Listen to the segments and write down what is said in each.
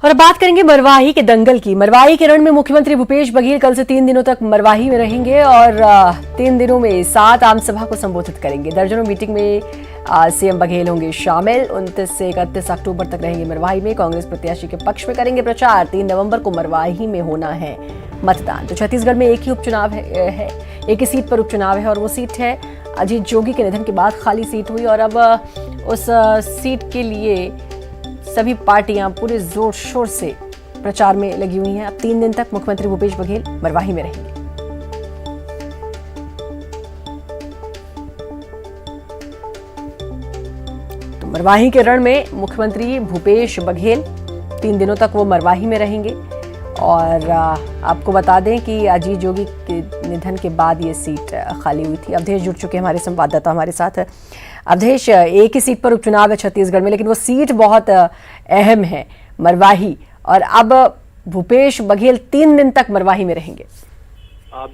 और बात करेंगे मरवाही के दंगल की। मरवाही के रण में मुख्यमंत्री भूपेश बघेल कल से 3 दिनों तक मरवाही में रहेंगे और 3 दिनों में 7 आम सभा को संबोधित करेंगे। दर्जनों मीटिंग में सीएम बघेल होंगे शामिल। 29 से 31 अक्टूबर तक रहेंगे मरवाही में। कांग्रेस प्रत्याशी के पक्ष में करेंगे प्रचार। 3 नवंबर को मरवाही में होना है मतदान। तो छत्तीसगढ़ में एक ही उपचुनाव है, एक ही सीट पर उपचुनाव है और वो सीट है अजीत जोगी के निधन के बाद खाली सीट हुई और अब उस सीट के लिए सभी पार्टियां पूरे जोर शोर से प्रचार में लगी हुई हैं। अब 3 दिन तक मुख्यमंत्री भूपेश बघेल मरवाही में रहेंगे। तो मरवाही के रण में मुख्यमंत्री भूपेश बघेल 3 दिनों तक वो मरवाही में रहेंगे। और आपको बता दें कि अजीत जोगी के निधन के बाद ये सीट खाली हुई थी। अवधेश जुड़ चुके हैं हमारे संवाददाता हमारे साथ। अवधेश, एक ही सीट पर उपचुनाव है छत्तीसगढ़ में, लेकिन वो सीट बहुत अहम है मरवाही, और अब भूपेश बघेल 3 दिन तक मरवाही में रहेंगे।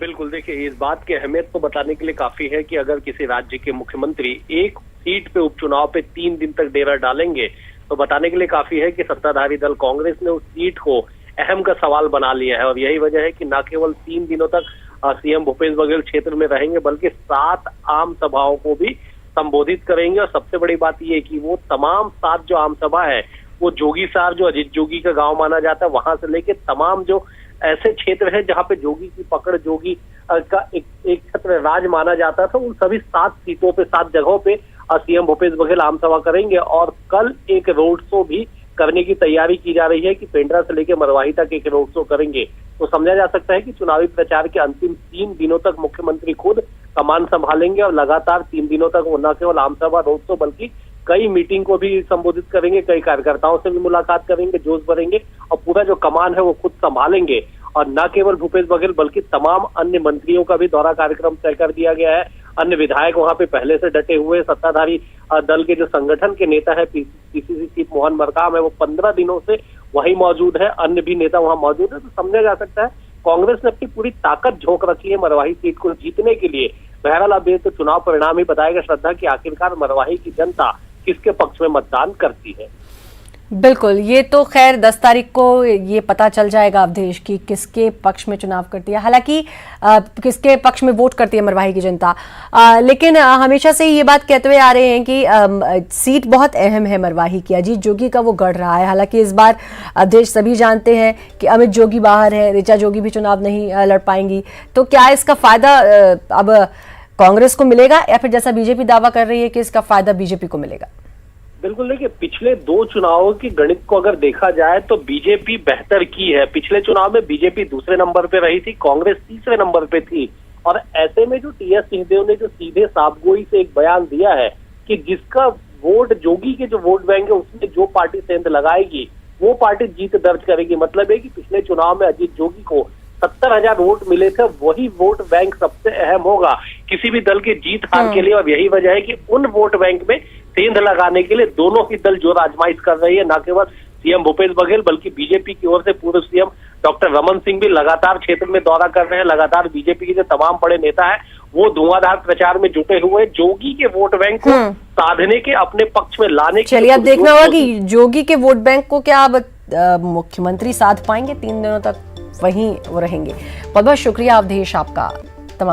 बिल्कुल, देखिए इस बात की अहमियत को बताने के लिए काफी है कि अगर किसी राज्य के मुख्यमंत्री एक सीट पे उपचुनाव पे 3 दिन तक डेरा डालेंगे तो बताने के लिए काफी है कि सत्ताधारी दल कांग्रेस ने उस सीट को अहम का सवाल बना लिया है। और यही वजह है कि न केवल 3 दिनों तक सीएम भूपेश बघेल क्षेत्र में रहेंगे बल्कि 7 आम सभाओं को भी संबोधित करेंगे। और सबसे बड़ी बात यह है कि वो तमाम 7 जो आम सभा है वो जोगी सार, जो अजीत जोगी का गांव माना जाता है, वहां से लेके तमाम जो ऐसे क्षेत्र है जहां पे जोगी की पकड़, जोगी का एक छत्र राज माना जाता था, उन सभी 7 सीटों पे, 7 जगहों पे सीएम भूपेश बघेल आम सभा करेंगे। और कल एक रोड शो भी करने की तैयारी की जा रही है कि पेंड्रा से लेकर मरवाही तक एक रोड शो करेंगे। तो समझा जा सकता है कि चुनावी प्रचार के अंतिम 3 दिनों तक मुख्यमंत्री खुद कमान संभालेंगे और लगातार 3 दिनों तक वो न केवल आम सभा, रोड शो बल्कि कई मीटिंग को भी संबोधित करेंगे, कई कार्यकर्ताओं से भी मुलाकात करेंगे, जोश भरेंगे और पूरा जो कमान है वो खुद संभालेंगे। और न केवल भूपेश बघेल बल्कि तमाम अन्य मंत्रियों का भी दौरा कार्यक्रम तय कर दिया गया है। अन्य विधायक वहां पे पहले से डटे हुए, सत्ताधारी दल के जो संगठन के नेता है पीसीसी चीफ मोहन मरकाम है, वो 15 दिनों से वहीं मौजूद है। अन्य भी नेता वहां मौजूद है। तो समझा जा सकता है कांग्रेस ने अपनी पूरी ताकत झोंक रखी है मरवाही सीट को जीतने के लिए। बहरहाल अब ये तो चुनाव परिणाम ही बताएगा श्रद्धा कि आखिरकार मरवाही की जनता किसके पक्ष में मतदान करती है। बिल्कुल, ये तो खैर 10 तारीख को ये पता चल जाएगा अवधेश की किसके पक्ष में चुनाव करती है, हालांकि किसके पक्ष में वोट करती है मरवाही की जनता। लेकिन हमेशा से ये बात कहते हुए आ रहे हैं कि सीट बहुत अहम है मरवाही की, अजीत जोगी का वो गढ़ रहा है। हालांकि इस बार अवधेश सभी जानते हैं कि अमित जोगी बाहर है, ऋचा जोगी भी चुनाव नहीं लड़ पाएंगी। तो क्या इसका फायदा अब कांग्रेस को मिलेगा या फिर जैसा बीजेपी दावा कर रही है कि इसका फायदा बीजेपी को मिलेगा? बिल्कुल, देखिए पिछले 2 चुनावों की गणित को अगर देखा जाए तो बीजेपी बेहतर की है। पिछले चुनाव में बीजेपी दूसरे नंबर पे रही थी, कांग्रेस तीसरे नंबर पे थी। और ऐसे में जो टीएस सिंहदेव ने जो सीधे साफगोई से एक बयान दिया है कि जिसका वोट, जोगी के जो वोट बैंक है उसमें जो पार्टी सेंध लगाएगी वो पार्टी जीत दर्ज करेगी। मतलब है कि पिछले चुनाव में अजीत जोगी को 70,000 वोट मिले थे, वही वोट बैंक सबसे अहम होगा किसी भी दल की जीत हार के लिए। और यही वजह है कि उन वोट बैंक में सेंध लगाने के लिए दोनों ही दल जोर आजमाइश कर रही है। न केवल सीएम भूपेश बघेल बल्कि बीजेपी की ओर से पूर्व सीएम डॉक्टर रमन सिंह भी लगातार क्षेत्र में दौरा कर रहे हैं। लगातार बीजेपी के जो तमाम बड़े नेता है वो धुआंधार प्रचार में जुटे हुए हैं, जोगी के वोट बैंक को साधने के, अपने पक्ष में लाने के। चलिए अब देखना होगा कि जोगी के वोट बैंक को क्या अब मुख्यमंत्री साध पाएंगे। 3 दिनों तक वहीं वो रहेंगे। बहुत बहुत शुक्रिया अवधेश आपका तमाम